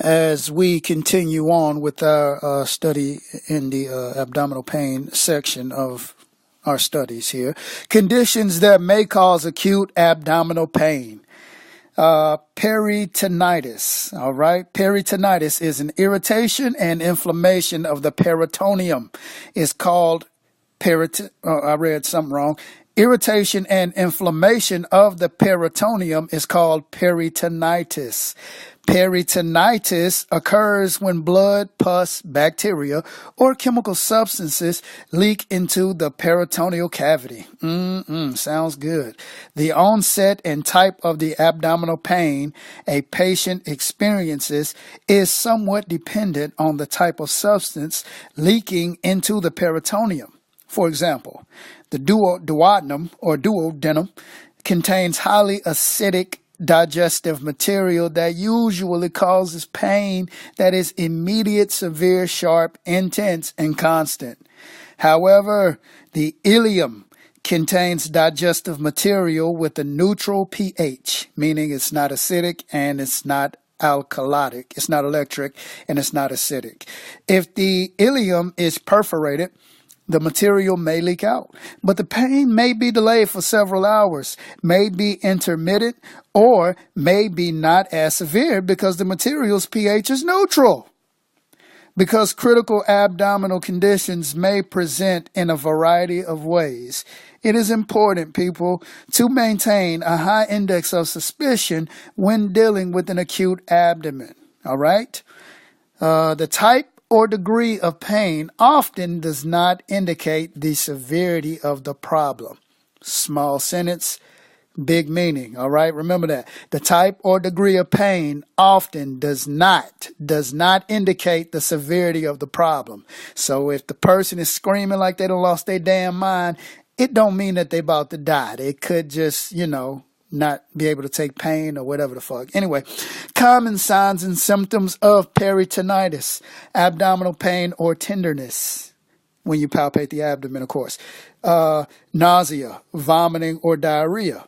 as we continue on with our study in the abdominal pain section of our studies here. Conditions that may cause acute abdominal pain. Peritonitis. All right. Peritonitis is an irritation and inflammation of the peritoneum. It's called I read something wrong. Irritation and inflammation of the peritoneum is called peritonitis. Peritonitis occurs when blood, pus, bacteria, or chemical substances leak into the peritoneal cavity. Sounds good. The onset and type of the abdominal pain a patient experiences is somewhat dependent on the type of substance leaking into the peritoneum. For example, the duodenum or duodenum contains highly acidic digestive material that usually causes pain that is immediate, severe, sharp, intense, and constant. However, the ileum contains digestive material with a neutral pH, meaning it's not acidic and it's not alkalotic. It's not electric and it's not acidic. If the ileum is perforated, the material may leak out, but the pain may be delayed for several hours, may be intermittent, or may be not as severe because the material's pH is neutral. Because critical abdominal conditions may present in a variety of ways, it is important, people, to maintain a high index of suspicion when dealing with an acute abdomen. All right? The type or degree of pain often does not indicate the severity of the problem. Small sentence, big meaning. All right, remember that. The type or degree of pain often does not indicate the severity of the problem. So if the person is screaming like they done lost their damn mind, it don't mean that they about to die. They could just, not be able to take pain or whatever the fuck. Anyway, common signs and symptoms of peritonitis, abdominal pain or tenderness, when you palpate the abdomen, of course. Nausea, vomiting or diarrhea,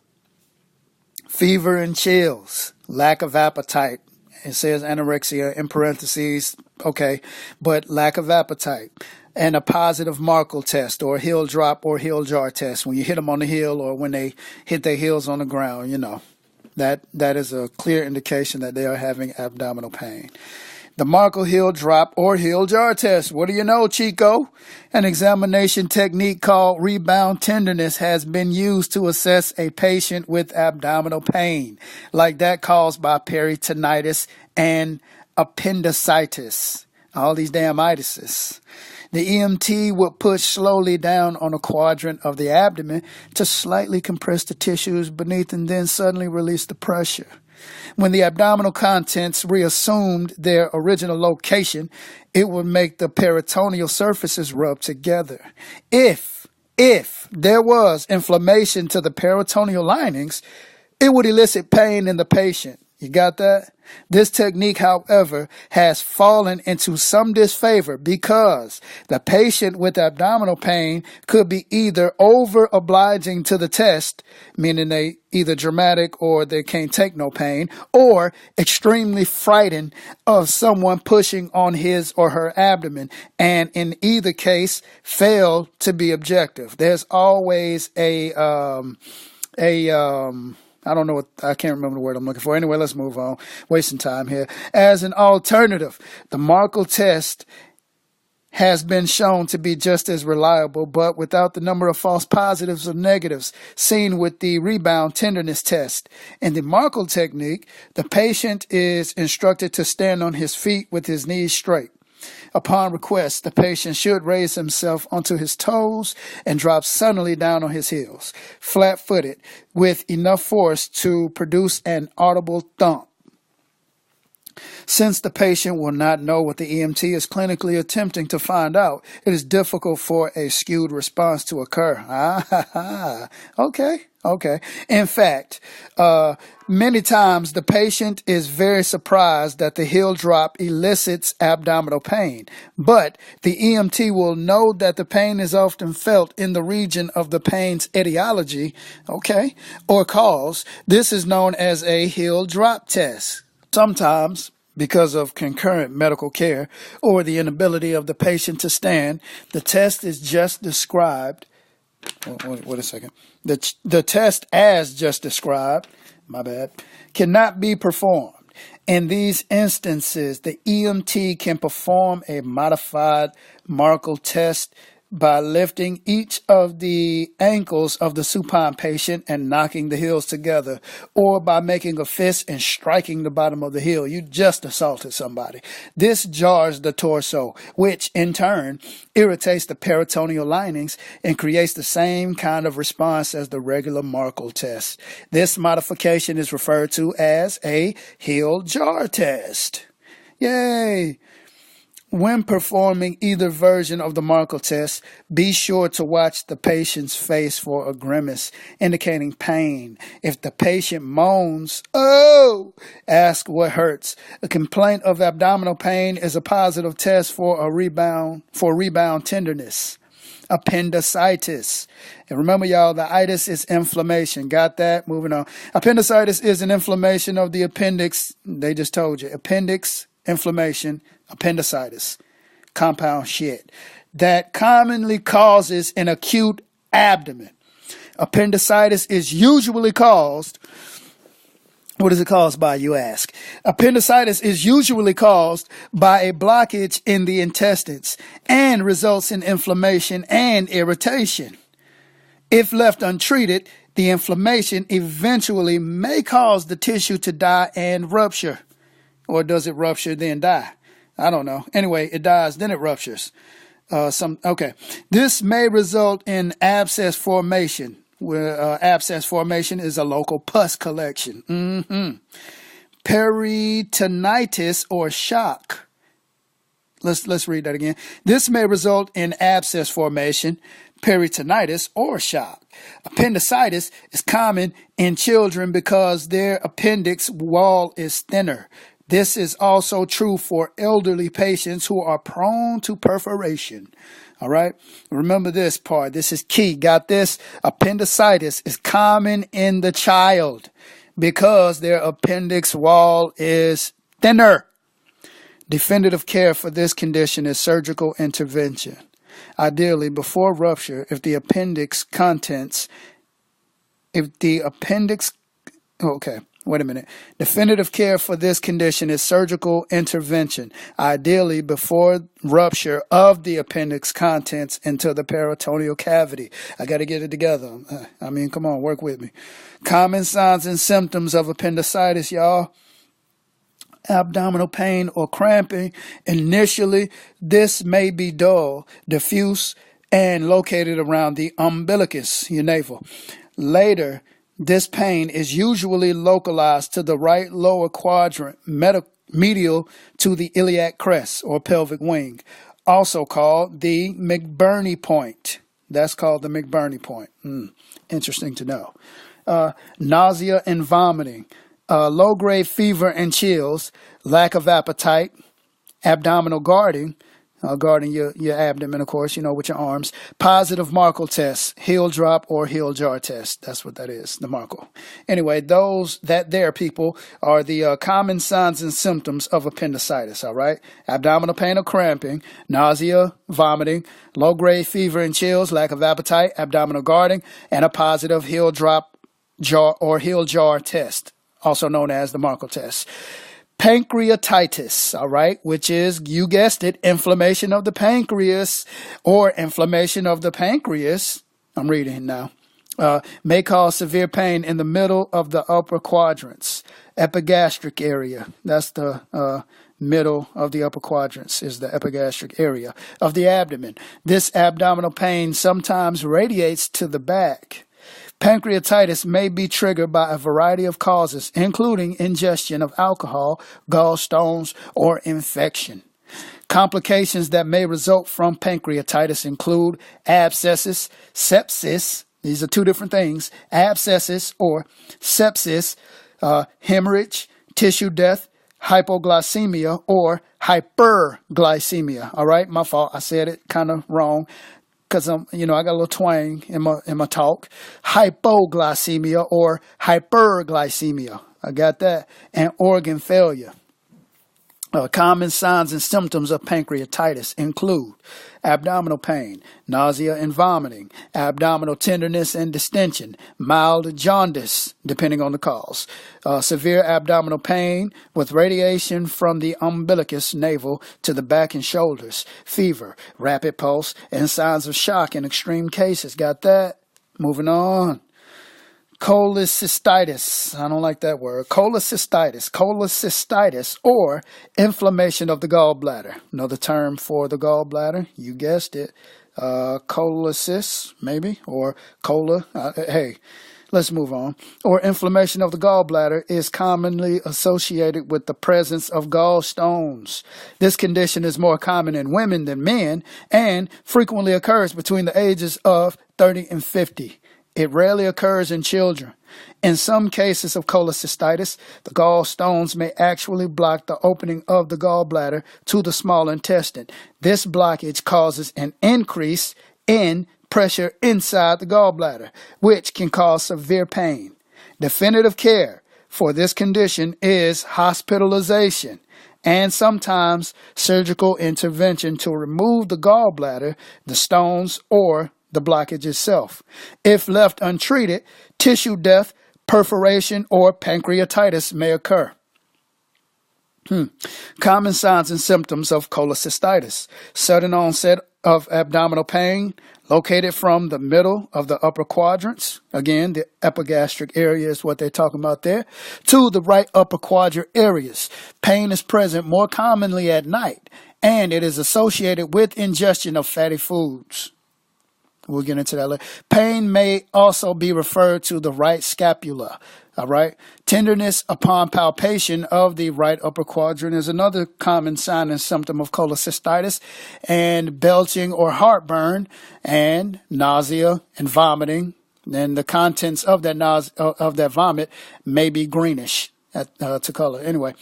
fever and chills, lack of appetite. It says anorexia in parentheses, okay, but lack of appetite. And a positive Markel test or a heel drop or heel jar test. When you hit them on the heel or when they hit their heels on the ground, that is a clear indication that they are having abdominal pain. The Markel heel drop or heel jar test. What do you know, Chico? An examination technique called rebound tenderness has been used to assess a patient with abdominal pain, like that caused by peritonitis and appendicitis. All these damn itises. The EMT would push slowly down on a quadrant of the abdomen to slightly compress the tissues beneath and then suddenly release the pressure. When the abdominal contents reassumed their original location, it would make the peritoneal surfaces rub together. If there was inflammation to the peritoneal linings, it would elicit pain in the patient. You got that? This technique, however, has fallen into some disfavor because the patient with abdominal pain could be either over-obliging to the test, meaning they either dramatic or they can't take no pain, or extremely frightened of someone pushing on his or her abdomen, and in either case, fail to be objective. There's always I can't remember the word I'm looking for. Anyway, let's move on. Wasting time here. As an alternative, the Markel test has been shown to be just as reliable, but without the number of false positives or negatives seen with the rebound tenderness test. In the Markel technique, the patient is instructed to stand on his feet with his knees straight. Upon request, the patient should raise himself onto his toes and drop suddenly down on his heels, flat-footed, with enough force to produce an audible thump. Since the patient will not know what the EMT is clinically attempting to find out, it is difficult for a skewed response to occur. Okay. In fact, many times the patient is very surprised that the heel drop elicits abdominal pain, but the EMT will know that the pain is often felt in the region of the pain's etiology, or cause. This is known as a heel drop test. Sometimes because of concurrent medical care or the inability of the patient to stand, the test is just described. Wait a second. The test as just described, my bad, cannot be performed. In these instances, the EMT can perform a modified Markel test by lifting each of the ankles of the supine patient and knocking the heels together, or by making a fist and striking the bottom of the heel. You just assaulted somebody. This jars the torso, which in turn irritates the peritoneal linings and creates the same kind of response as the regular Markel test. This modification is referred to as a heel jar test. Yay! When performing either version of the Markel test, be sure to watch the patient's face for a grimace indicating pain. If the patient moans, "Oh!" ask what hurts. A complaint of abdominal pain is a positive test for rebound tenderness. Appendicitis. And remember, y'all, the itis is inflammation. Got that? Moving on. Appendicitis is an inflammation of the appendix. They just told you. Appendix, inflammation, appendicitis, compound shit, that commonly causes an acute abdomen. Appendicitis is usually caused, what is it caused by, you ask? Appendicitis is usually caused by a blockage in the intestines and results in inflammation and irritation. If left untreated, the inflammation eventually may cause the tissue to die and rupture. Or does it rupture then die? I don't know. Anyway, it dies, then it ruptures. This may result in abscess formation, where abscess formation is a local pus collection. Peritonitis or shock. Let's read that again. This may result in abscess formation, peritonitis, or shock. Appendicitis is common in children because their appendix wall is thinner. This is also true for elderly patients who are prone to perforation. All right. Remember this part. This is key. Got this? Appendicitis is common in the child because their appendix wall is thinner. Definitive care for this condition is surgical intervention. Ideally, before rupture, Definitive care for this condition is surgical intervention, ideally before rupture of the appendix contents into the peritoneal cavity. I got to get it together. Come on, work with me. Common signs and symptoms of appendicitis, y'all. Abdominal pain or cramping. Initially, this may be dull, diffuse, and located around the umbilicus, your navel. Later, this pain is usually localized to the right lower quadrant, medial to the iliac crest or pelvic wing, also called the McBurney point. That's called the McBurney point. Interesting to know. Nausea and vomiting, low-grade fever and chills, lack of appetite, abdominal guarding, guarding your abdomen, of course, with your arms. Positive Markel test, heel drop or heel jar test. That's what that is, the Markel. Anyway, people are the common signs and symptoms of appendicitis, all right? Abdominal pain or cramping, nausea, vomiting, low-grade fever and chills, lack of appetite, abdominal guarding, and a positive heel drop jar or heel jar test, also known as the Markel test. Pancreatitis, all right, which is, you guessed it, inflammation of the pancreas or inflammation of the pancreas. I'm reading it now. May cause severe pain in the middle of the upper quadrants. Epigastric area, that's the middle of the upper quadrants, is the epigastric area of the abdomen. This abdominal pain sometimes radiates to the back. Pancreatitis may be triggered by a variety of causes, including ingestion of alcohol, gall stones, or infection. Complications that may result from pancreatitis include abscesses, sepsis. These are two different things. Abscesses or sepsis, hemorrhage, tissue death, hypoglycemia, or hyperglycemia. All right, my fault. I said it kind of wrong. Because I got a little twang in my talk. Hypoglycemia or hyperglycemia. I got that. And organ failure. Common signs and symptoms of pancreatitis include abdominal pain, nausea and vomiting, abdominal tenderness and distension, mild jaundice, depending on the cause, severe abdominal pain with radiation from the umbilicus navel to the back and shoulders, fever, rapid pulse, and signs of shock in extreme cases. Got that? Moving on. Cholecystitis. I don't like that word. Cholecystitis. Cholecystitis, or inflammation of the gallbladder. Another term for the gallbladder. You guessed it. Cholecys, maybe, or cola. Hey, let's move on. Or inflammation of the gallbladder is commonly associated with the presence of gall stones. This condition is more common in women than men and frequently occurs between the ages of 30 and 50. It rarely occurs in children. In some cases of cholecystitis, the gall stones may actually block the opening of the gallbladder to the small intestine. This blockage causes an increase in pressure inside the gallbladder, which can cause severe pain. Definitive care for this condition is hospitalization and sometimes surgical intervention to remove the gallbladder, the stones, or the blockage itself. If left untreated, tissue death, perforation, or pancreatitis may occur. Common signs and symptoms of cholecystitis. Sudden onset of abdominal pain located from the middle of the upper quadrants. Again, the epigastric area is what they're talking about there. To the right upper quadrant areas. Pain is present more commonly at night, and it is associated with ingestion of fatty foods. We'll get into that later. Pain may also be referred to the right scapula. All right. Tenderness upon palpation of the right upper quadrant is another common sign and symptom of cholecystitis, and belching or heartburn, and nausea and vomiting. And the contents of that vomit may be greenish to color. Anyway,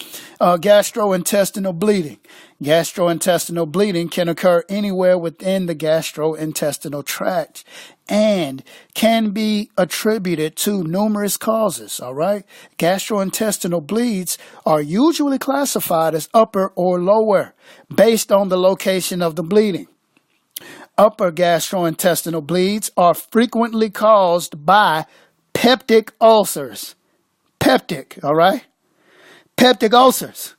gastrointestinal bleeding. Gastrointestinal bleeding can occur anywhere within the gastrointestinal tract and can be attributed to numerous causes, all right? Gastrointestinal bleeds are usually classified as upper or lower based on the location of the bleeding. Upper gastrointestinal bleeds are frequently caused by peptic ulcers. Peptic, all right? Peptic ulcers,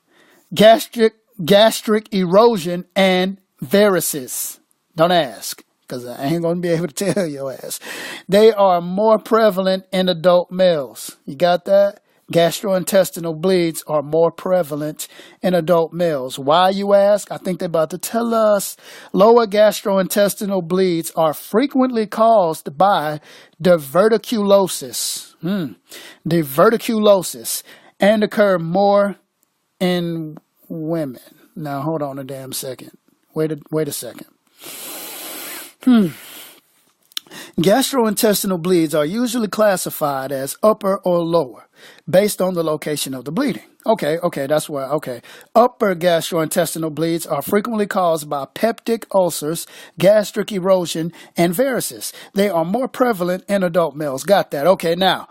gastric erosion, and varices. Don't ask, because I ain't going to be able to tell your ass. They are more prevalent in adult males. You got that? Gastrointestinal bleeds are more prevalent in adult males. Why, you ask? I think they're about to tell us. Lower gastrointestinal bleeds are frequently caused by diverticulosis. Diverticulosis, and occur more in women. Now, hold on a damn second. Wait a second. Gastrointestinal bleeds are usually classified as upper or lower based on the location of the bleeding. Okay, that's where, Upper gastrointestinal bleeds are frequently caused by peptic ulcers, gastric erosion, and varices. They are more prevalent in adult males. Got that. Okay, now,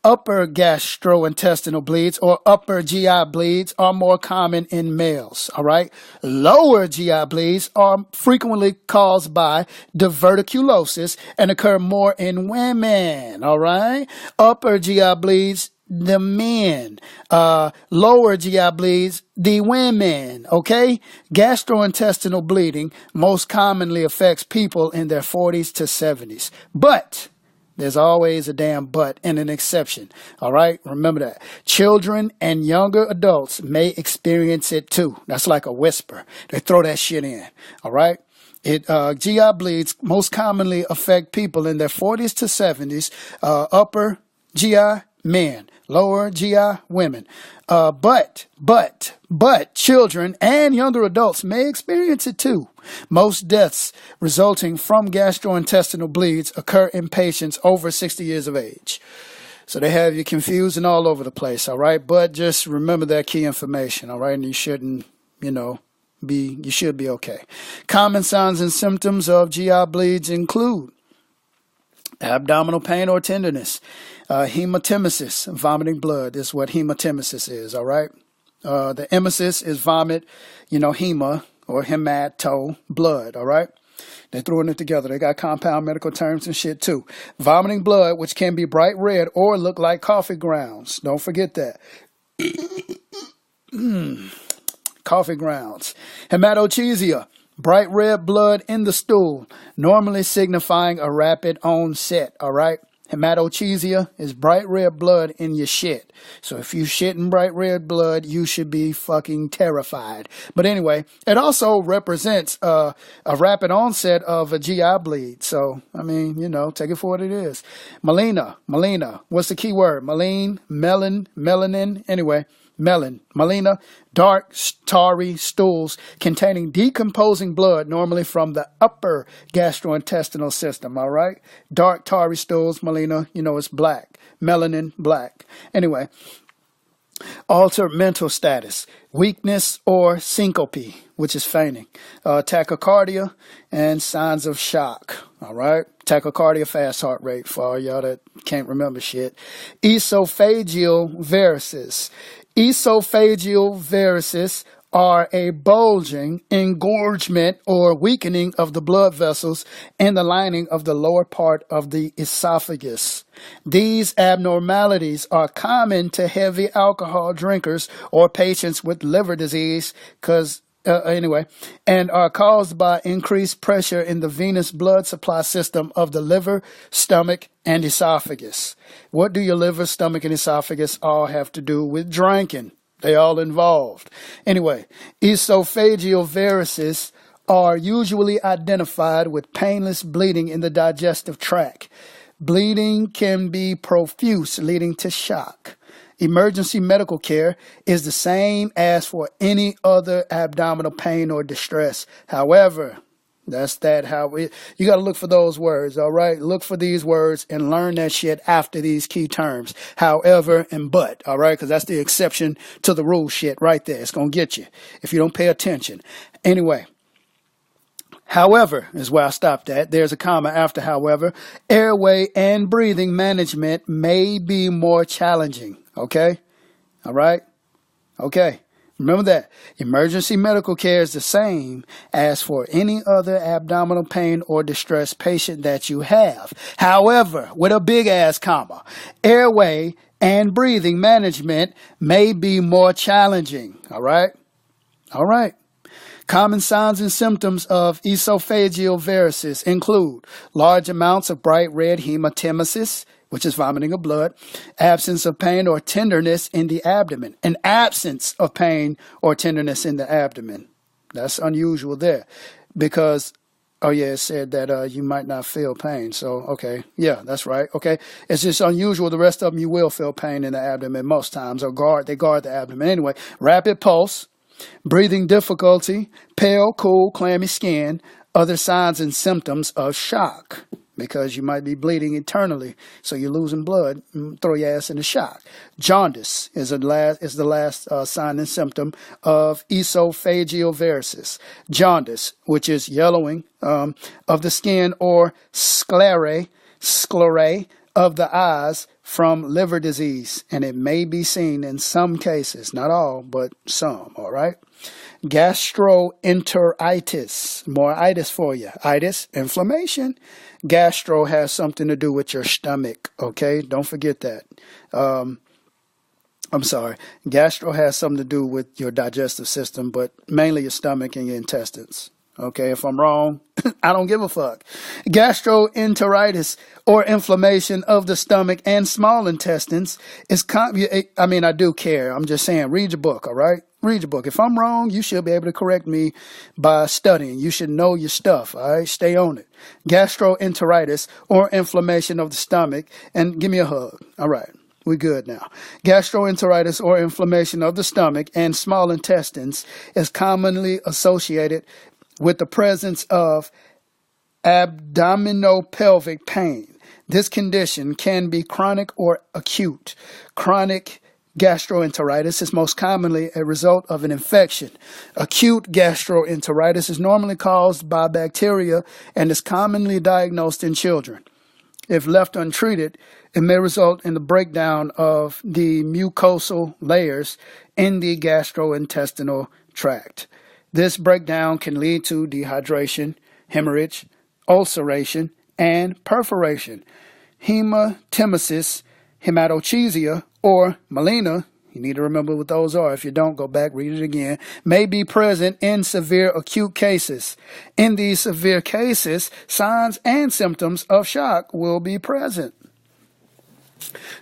upper gastrointestinal bleeds or upper GI bleeds are more common in males, all right? Lower GI bleeds are frequently caused by diverticulosis and occur more in women, all right? Upper GI bleeds, the men. Lower GI bleeds, the women, okay? Gastrointestinal bleeding most commonly affects people in their 40s to 70s, but there's always a damn but and an exception. All right. Remember that. Children and younger adults may experience it too. That's like a whisper. They throw that shit in. All right. GI bleeds most commonly affect people in their 40s to 70s, upper GI men, lower GI women. But children and younger adults may experience it too. Most deaths resulting from gastrointestinal bleeds occur in patients over 60 years of age. So they have you confused and all over the place, all right? But just remember that key information, all right? And you shouldn't, you should be okay. Common signs and symptoms of GI bleeds include abdominal pain or tenderness, hematemesis, vomiting blood is what hematemesis is, all right? The emesis is vomit, hema or hemato, blood, all right? They're throwing it together. They got compound medical terms and shit too. Vomiting blood, which can be bright red or look like coffee grounds. Don't forget that. Coffee grounds. Hematochezia, bright red blood in the stool, normally signifying a rapid onset, all right? Hematochezia is bright red blood in your shit. So if you shit in bright red blood, you should be fucking terrified. But anyway, it also represents a rapid onset of a GI bleed. So, take it for what it is. Melena. What's the key word? Melanin. Anyway, melena, dark, tarry stools containing decomposing blood, normally from the upper gastrointestinal system, all right? Dark, tarry stools, melena, it's black. Melanin, black. Anyway, altered mental status, weakness or syncope, which is fainting, tachycardia, and signs of shock, all right? Tachycardia, fast heart rate, for all y'all that can't remember shit. Esophageal varices. Esophageal varices are a bulging, engorgement, or weakening of the blood vessels in the lining of the lower part of the esophagus. These abnormalities are common to heavy alcohol drinkers or patients with liver disease and are caused by increased pressure in the venous blood supply system of the liver, stomach, and esophagus. What do your liver, stomach, and esophagus all have to do with drinking? They all involved. Anyway, esophageal varices are usually identified with painless bleeding in the digestive tract. Bleeding can be profuse, leading to shock. Emergency medical care is the same as for any other abdominal pain or distress. However, you got to look for those words, all right? Look for these words and learn that shit after these key terms. However and but, all right? Because that's the exception to the rule shit right there. It's going to get you if you don't pay attention. Anyway, however is where I stopped at. There's a comma after however. Airway and breathing management may be more challenging. Okay? All right? Okay. Remember that. Emergency medical care is the same as for any other abdominal pain or distress patient that you have. However, with a big ass comma, airway and breathing management may be more challenging. All right? All right. Common signs and symptoms of esophageal varices include large amounts of bright red hematemesis, which is vomiting of blood, absence of pain or tenderness in the abdomen, an absence of pain or tenderness in the abdomen. That's unusual there because, it said that you might not feel pain. So, okay, yeah, that's right. Okay, it's just unusual. The rest of them, you will feel pain in the abdomen most times, or they guard the abdomen. Anyway, rapid pulse, breathing difficulty, pale, cool, clammy skin, other signs and symptoms of shock. Because you might be bleeding internally, so you're losing blood, throw your ass in a shock. Jaundice is the last sign and symptom of esophageal varices. Jaundice, which is yellowing of the skin, or sclerae of the eyes from liver disease, and it may be seen in some cases, not all, but some, all right? Gastroenteritis, more itis for you. Itis, inflammation. Gastro has something to do with your stomach, okay? Don't forget that. Gastro has something to do with your digestive system, but mainly your stomach and your intestines. Okay, if I'm wrong, I don't give a fuck. Gastroenteritis, or inflammation of the stomach and small intestines, is I do care. I'm just saying, read your book, all right? Read your book. If I'm wrong, you should be able to correct me by studying. You should know your stuff, all right? Stay on it. Gastroenteritis, or inflammation of the stomach, and give me a hug. All right. We're good now. Gastroenteritis, or inflammation of the stomach and small intestines, is commonly associated with the presence of abdominopelvic pain. This condition can be chronic or acute. Chronic gastroenteritis is most commonly a result of an infection. Acute gastroenteritis is normally caused by bacteria and is commonly diagnosed in children. If left untreated, it may result in the breakdown of the mucosal layers in the gastrointestinal tract. This breakdown can lead to dehydration, hemorrhage, ulceration, and perforation. Hematemesis, hematochezia, or melena, you need to remember what those are. If you don't, go back, read it again, may be present in severe acute cases. In these severe cases, signs and symptoms of shock will be present.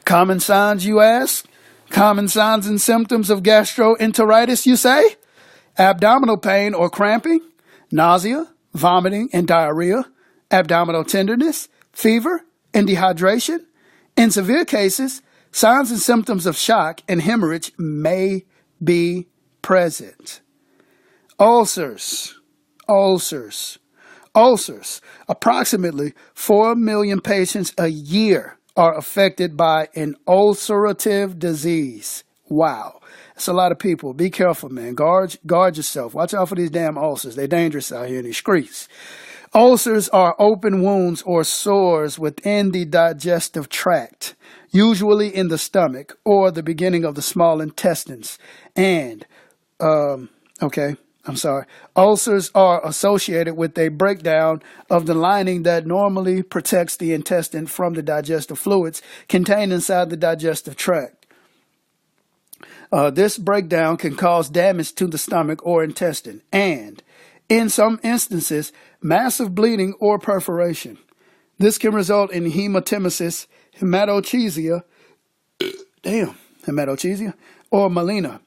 Common signs, you ask? Common signs and symptoms of gastroenteritis, you say? Abdominal pain or cramping, nausea, vomiting and diarrhea, abdominal tenderness, fever, and dehydration. In severe cases, signs and symptoms of shock and hemorrhage may be present. Ulcers. Approximately 4 million patients a year are affected by an ulcerative disease. Wow. That's a lot of people. Be careful, man. Guard yourself. Watch out for these damn ulcers. They're dangerous out here in these streets. Ulcers are open wounds or sores within the digestive tract, usually in the stomach or the beginning of the small intestines. And, ulcers are associated with a breakdown of the lining that normally protects the intestine from the digestive fluids contained inside the digestive tract. This breakdown can cause damage to the stomach or intestine and, in some instances, massive bleeding or perforation. This can result in hematemesis, hematochezia, or melena,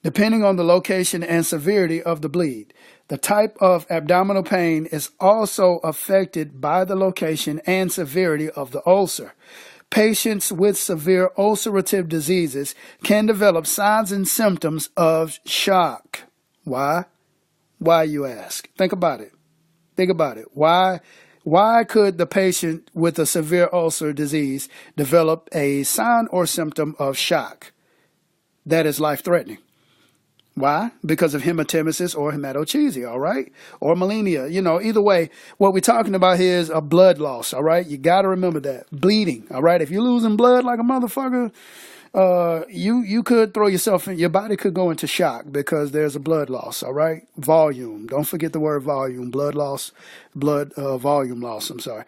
depending on the location and severity of the bleed. The type of abdominal pain is also affected by the location and severity of the ulcer. Patients with severe ulcerative diseases can develop signs and symptoms of shock. Why? Why, you ask? Think about it. Why could the patient with a severe ulcer disease develop a sign or symptom of shock that is life-threatening? Why? Because of hematemesis or hematochezia, all right? Or melena. Either way, what we're talking about here is a blood loss, all right? You got to remember that. Bleeding, all right? If you're losing blood like a motherfucker, you could throw yourself in, your body could go into shock because there's a blood loss, all right? Volume. Don't forget the word volume. Volume loss, I'm sorry.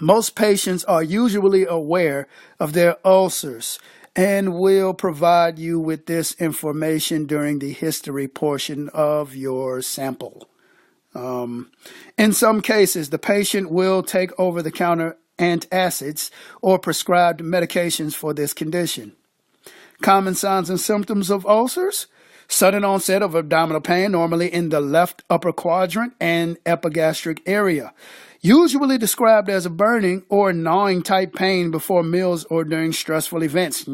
Most patients are usually aware of their ulcers and will provide you with this information during the history portion of your sample. In some cases, the patient will take over-the-counter antacids or prescribed medications for this condition. Common signs and symptoms of ulcers: sudden onset of abdominal pain, normally in the left upper quadrant and epigastric area, usually described as a burning or gnawing type pain before meals or during stressful events.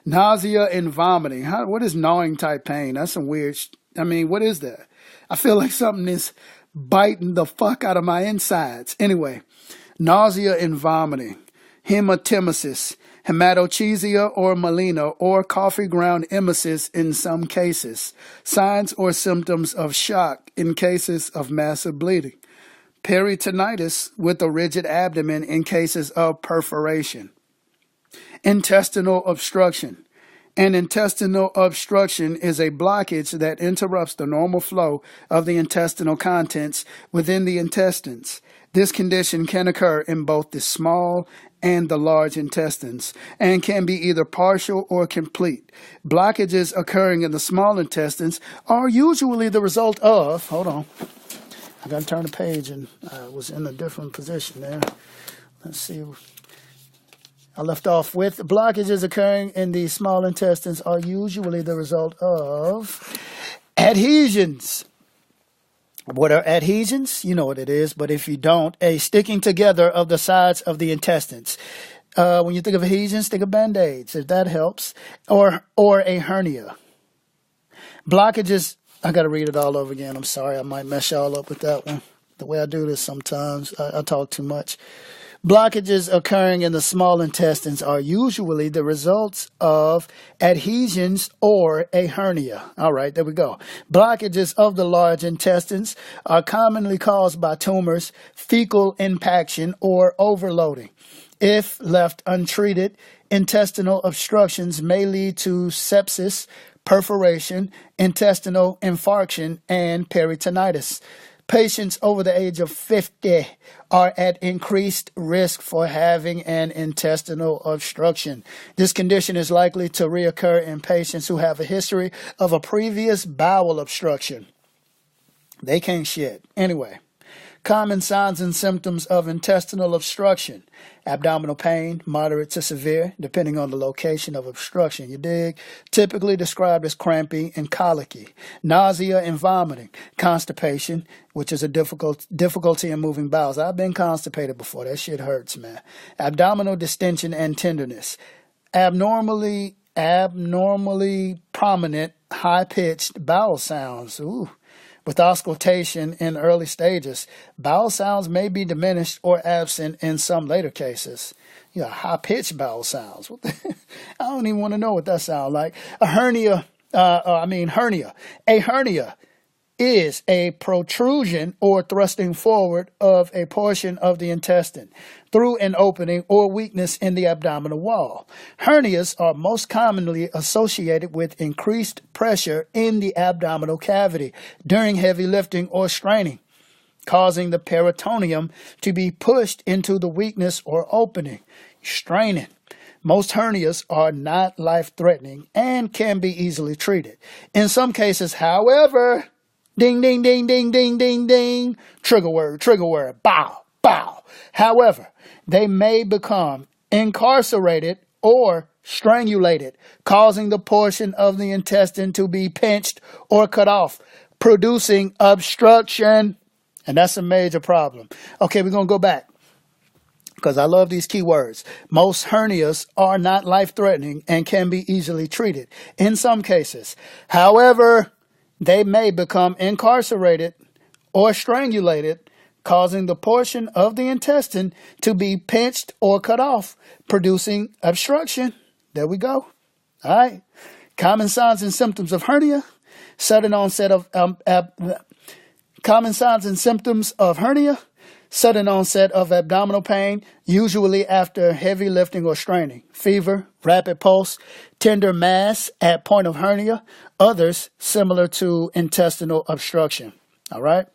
Nausea and vomiting. What is gnawing type pain? That's some weird. What is that? I feel like something is biting the fuck out of my insides. Anyway, nausea and vomiting, hematemesis, hematochezia or melena, or coffee ground emesis in some cases. Signs or symptoms of shock in cases of massive bleeding. Peritonitis with a rigid abdomen in cases of perforation. Intestinal obstruction. An intestinal obstruction is a blockage that interrupts the normal flow of the intestinal contents within the intestines. This condition can occur in both the small and the large intestines and can be either partial or complete. Blockages occurring in the small intestines are usually the result of, hold on, I got to turn the page and I was in a different position there. Let's see. I left off with blockages occurring in the small intestines are usually the result of adhesions. What are adhesions? You know what it is, but if you don't, a sticking together of the sides of the intestines. When you think of adhesions, think of Band-Aids, if that helps, or a hernia. Blockages, I got to read it all over again. I'm sorry, I might mess y'all up with that one. The way I do this sometimes, I talk too much. Blockages occurring in the small intestines are usually the results of adhesions or a hernia. All right, there we go. Blockages of the large intestines are commonly caused by tumors, fecal impaction, or overloading. If left untreated, intestinal obstructions may lead to sepsis, perforation, intestinal infarction, and peritonitis. Patients over the age of 50 are at increased risk for having an intestinal obstruction. This condition is likely to reoccur in patients who have a history of a previous bowel obstruction. They can't shit. Anyway. Common signs and symptoms of intestinal obstruction. Abdominal pain, moderate to severe, depending on the location of obstruction, you dig? Typically described as crampy and colicky. Nausea and vomiting. Constipation, which is a difficulty in moving bowels. I've been constipated before. That shit hurts, man. Abdominal distension and tenderness. Abnormally prominent, high-pitched bowel sounds. Ooh. With auscultation in early stages, bowel sounds may be diminished or absent in some later cases. High-pitched bowel sounds. I don't even want to know what that sounds like. Hernia. A hernia is a protrusion or thrusting forward of a portion of the intestine through an opening or weakness in the abdominal wall. Hernias are most commonly associated with increased pressure in the abdominal cavity during heavy lifting or straining, causing the peritoneum to be pushed into the weakness or opening. Straining. Most hernias are not life-threatening and can be easily treated. In some cases, however, ding, ding, ding, ding, ding, ding, ding. Trigger word, bow, bow. However, they may become incarcerated or strangulated, causing the portion of the intestine to be pinched or cut off, producing obstruction. And that's a major problem. Okay, we're going to go back because I love these key words. Most hernias are not life-threatening and can be easily treated in some cases. However, they may become incarcerated or strangulated, causing the portion of the intestine to be pinched or cut off, producing obstruction. There we go. All right. Common signs and symptoms of hernia. Sudden onset of abdominal pain, usually after heavy lifting or straining. Fever, rapid pulse, tender mass at point of hernia. Others similar to intestinal obstruction. All right.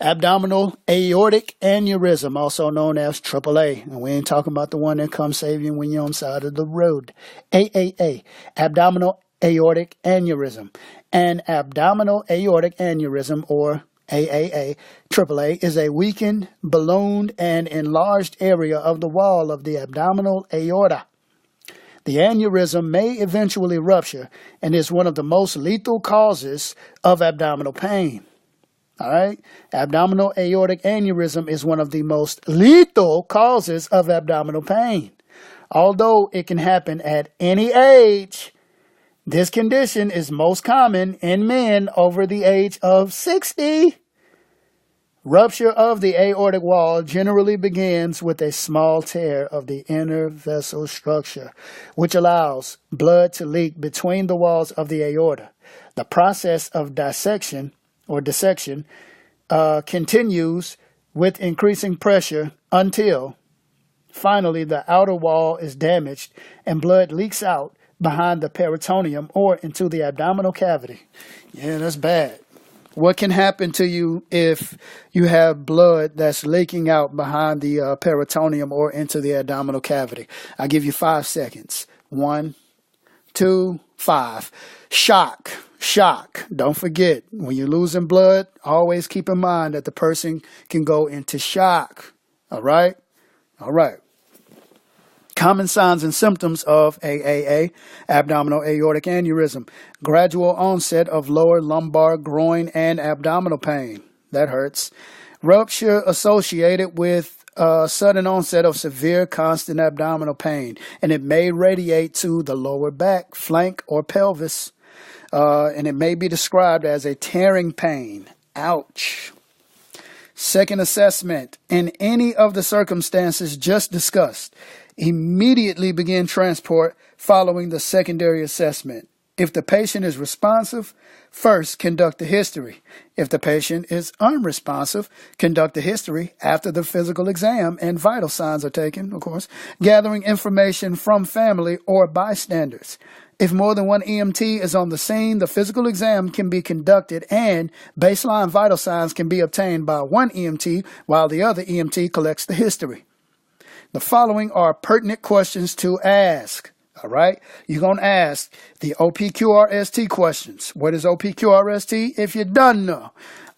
Abdominal aortic aneurysm, also known as AAA. And we ain't talking about the one that comes save you when you're on the side of the road. AAA, abdominal aortic aneurysm. An abdominal aortic aneurysm, or AAA, AAA, is a weakened, ballooned, and enlarged area of the wall of the abdominal aorta. The aneurysm may eventually rupture and is one of the most lethal causes of abdominal pain. All right? Abdominal aortic aneurysm is one of the most lethal causes of abdominal pain. Although it can happen at any age, this condition is most common in men over the age of 60. Rupture of the aortic wall generally begins with a small tear of the inner vessel structure, which allows blood to leak between the walls of the aorta. The process of dissection continues with increasing pressure until finally the outer wall is damaged and blood leaks out behind the peritoneum or into the abdominal cavity. Yeah, that's bad. What can happen to you if you have blood that's leaking out behind the peritoneum or into the abdominal cavity? I'll give you 5 seconds. 1, 2, 5. Shock. Don't forget, when you're losing blood, always keep in mind that the person can go into shock. All right? Common signs and symptoms of AAA, abdominal aortic aneurysm. Gradual onset of lower lumbar, groin, and abdominal pain. That hurts. Rupture associated with sudden onset of severe constant abdominal pain. And it may radiate to the lower back, flank, or pelvis. And it may be described as a tearing pain. Ouch. Second assessment, in any of the circumstances just discussed, immediately begin transport following the secondary assessment. If the patient is responsive, first conduct the history. If the patient is unresponsive, conduct the history after the physical exam and vital signs are taken, of course, gathering information from family or bystanders. If more than one EMT is on the scene, the physical exam can be conducted and baseline vital signs can be obtained by one EMT while the other EMT collects the history. The following are pertinent questions to ask. All right, you're going to ask the OPQRST questions. What is OPQRST? If you don't know,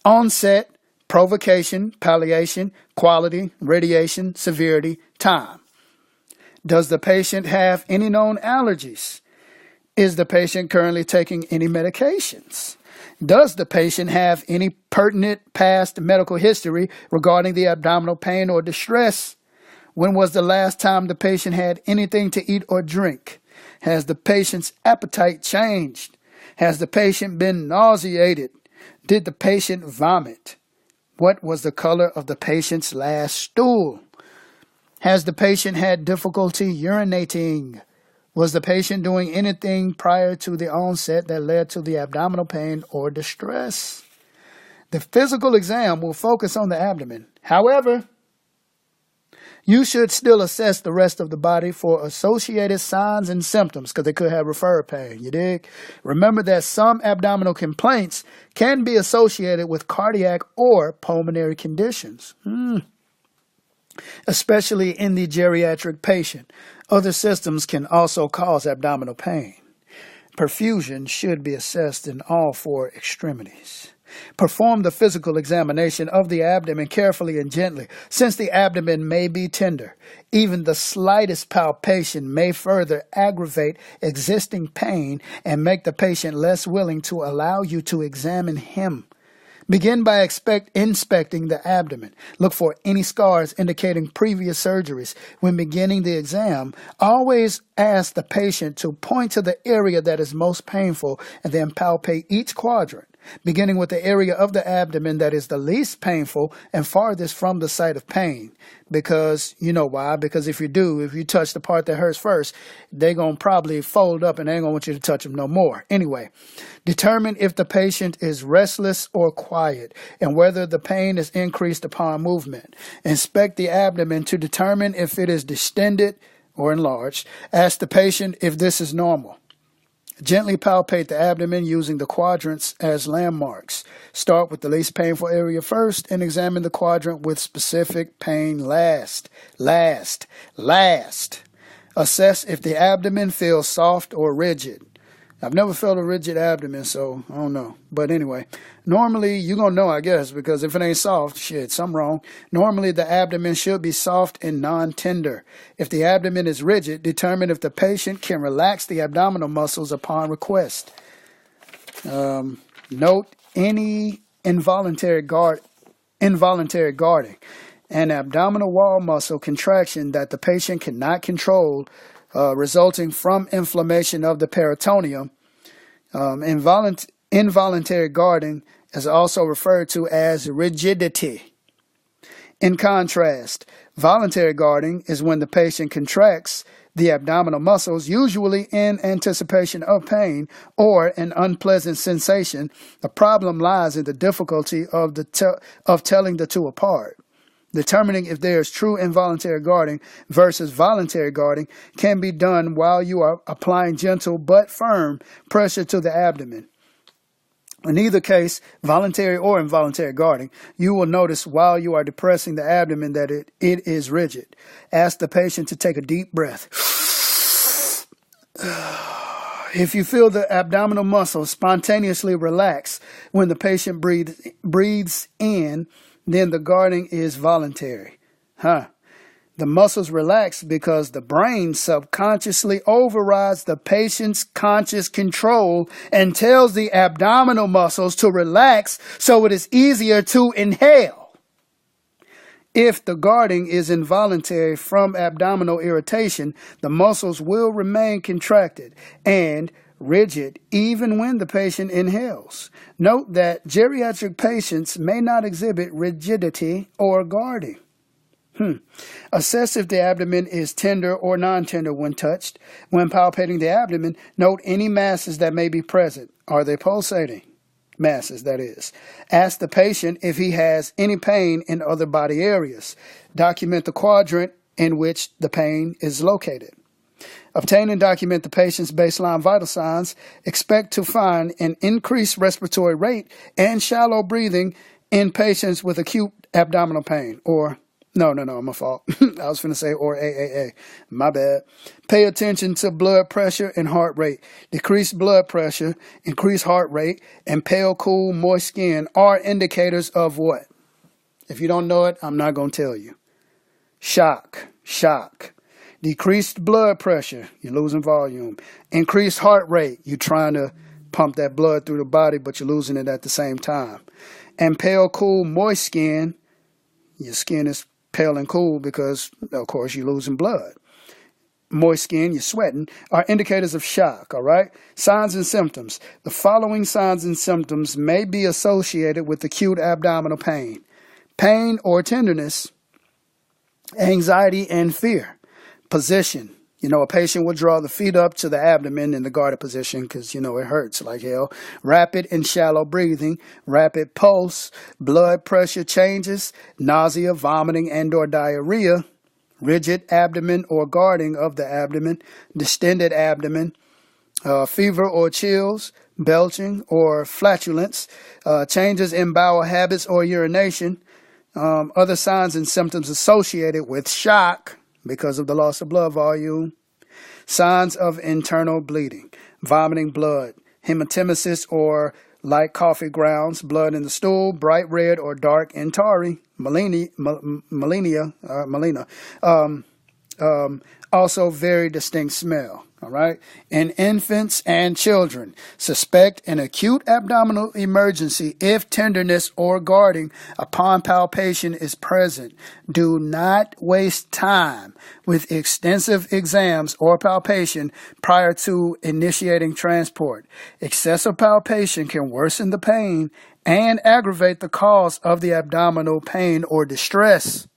onset, provocation, palliation, quality, radiation, severity, time. Does the patient have any known allergies? Is the patient currently taking any medications? Does the patient have any pertinent past medical history regarding the abdominal pain or distress? When was the last time the patient had anything to eat or drink? Has the patient's appetite changed? Has the patient been nauseated? Did the patient vomit? What was the color of the patient's last stool? Has the patient had difficulty urinating? Was the patient doing anything prior to the onset that led to the abdominal pain or distress? The physical exam will focus on the abdomen. However, you should still assess the rest of the body for associated signs and symptoms because they could have referred pain, you dig? Remember that some abdominal complaints can be associated with cardiac or pulmonary conditions, especially in the geriatric patient. Other systems can also cause abdominal pain. Perfusion should be assessed in all four extremities. Perform the physical examination of the abdomen carefully and gently, since the abdomen may be tender. Even the slightest palpation may further aggravate existing pain and make the patient less willing to allow you to examine him. Begin by inspecting the abdomen. Look for any scars indicating previous surgeries. When beginning the exam, always ask the patient to point to the area that is most painful and then palpate each quadrant, beginning with the area of the abdomen that is the least painful and farthest from the site of pain. Because, you know why? Because if you touch the part that hurts first, they're going to probably fold up and they ain't going to want you to touch them no more. Anyway, determine if the patient is restless or quiet and whether the pain is increased upon movement. Inspect the abdomen to determine if it is distended or enlarged. Ask the patient if this is normal. Gently palpate the abdomen using the quadrants as landmarks. Start with the least painful area first and examine the quadrant with specific pain last. Assess if the abdomen feels soft or rigid. I've never felt a rigid abdomen, so I don't know. But anyway, normally you're going to know, I guess, because if it ain't soft, something wrong. Normally the abdomen should be soft and non-tender. If the abdomen is rigid, determine if the patient can relax the abdominal muscles upon request. Note any involuntary guarding, an abdominal wall muscle contraction that the patient cannot control, resulting from inflammation of the peritoneum. Involuntary guarding is also referred to as rigidity. In contrast, voluntary guarding is when the patient contracts the abdominal muscles, usually in anticipation of pain or an unpleasant sensation. The problem lies in the difficulty of telling the two apart. Determining if there is true involuntary guarding versus voluntary guarding can be done while you are applying gentle but firm pressure to the abdomen. In either case, voluntary or involuntary guarding, you will notice while you are depressing the abdomen that it is rigid. Ask the patient to take a deep breath. If you feel the abdominal muscles spontaneously relax when the patient breathes in, then the guarding is voluntary. The muscles relax because the brain subconsciously overrides the patient's conscious control and tells the abdominal muscles to relax so it is easier to inhale. If the guarding is involuntary from abdominal irritation, the muscles will remain contracted and rigid even when the patient inhales. Note that geriatric patients may not exhibit rigidity or guarding. Assess if the abdomen is tender or non-tender when touched. When palpating the abdomen, note any masses that may be present. Are they pulsating? Masses, that is. Ask the patient if he has any pain in other body areas. Document the quadrant in which the pain is located. Obtain and document the patient's baseline vital signs. Expect to find an increased respiratory rate and shallow breathing in patients with acute abdominal pain. No, my fault. I was going to say or AAA. My bad. Pay attention to blood pressure and heart rate. Decreased blood pressure, increased heart rate, and pale, cool, moist skin are indicators of what? If you don't know it, I'm not going to tell you. Shock. Decreased blood pressure, you're losing volume. Increased heart rate, you're trying to pump that blood through the body, but you're losing it at the same time. And pale, cool, moist skin, your skin is pale and cool because, of course, you're losing blood. Moist skin, you're sweating, are indicators of shock, all right? Signs and symptoms. The following signs and symptoms may be associated with acute abdominal pain. Pain or tenderness, anxiety and fear. Position. A patient will draw the feet up to the abdomen in the guarded position because, it hurts like hell. Rapid and shallow breathing, rapid pulse, blood pressure changes, nausea, vomiting, and or diarrhea, rigid abdomen or guarding of the abdomen, distended abdomen, fever or chills, belching or flatulence, changes in bowel habits or urination, other signs and symptoms associated with shock, because of the loss of blood volume. Signs of internal bleeding, vomiting blood, hematemesis or light coffee grounds, blood in the stool, bright red or dark and tarry, melena. Also very distinct smell. All right. In infants and children, suspect an acute abdominal emergency if tenderness or guarding upon palpation is present. Do not waste time with extensive exams or palpation prior to initiating transport. Excessive palpation can worsen the pain and aggravate the cause of the abdominal pain or distress.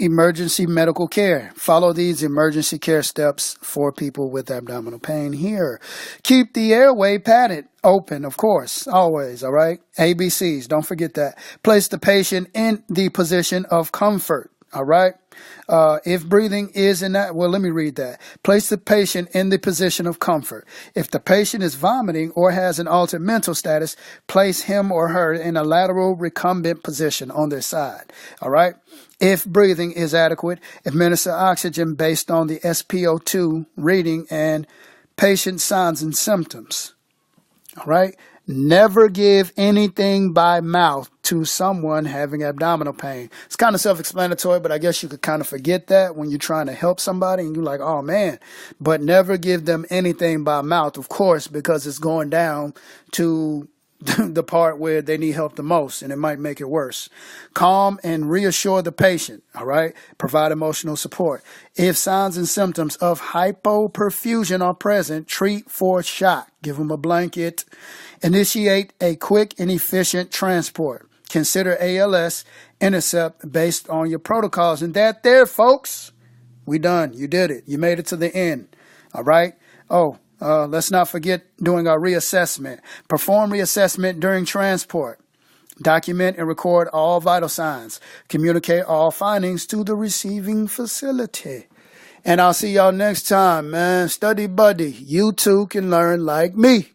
Emergency medical care. Follow these emergency care steps for people with abdominal pain here. Keep the airway padded open, of course, always, all right? ABCs, don't forget that. Place the patient in the position of comfort, all right? If breathing is in that, let me read that. Place the patient in the position of comfort. If the patient is vomiting or has an altered mental status, place him or her in a lateral recumbent position on their side, all right? If breathing is adequate, administer oxygen based on the SpO2 reading and patient signs and symptoms. All right? Never give anything by mouth to someone having abdominal pain. It's kind of self-explanatory, but I guess you could kind of forget that when you're trying to help somebody and you're like, oh man, but never give them anything by mouth, of course, because it's going down to the part where they need help the most, and it might make it worse. Calm and reassure the patient, all right? Provide emotional support. If signs and symptoms of hypoperfusion are present, treat for shock. Give them a blanket. Initiate a quick and efficient transport. Consider ALS intercept based on your protocols. And that there, folks, we done. You did it. You made it to the end, all right? Let's not forget doing our reassessment. Perform reassessment during transport. Document and record all vital signs. Communicate all findings to the receiving facility. And I'll see y'all next time, man. Study buddy. You too can learn like me.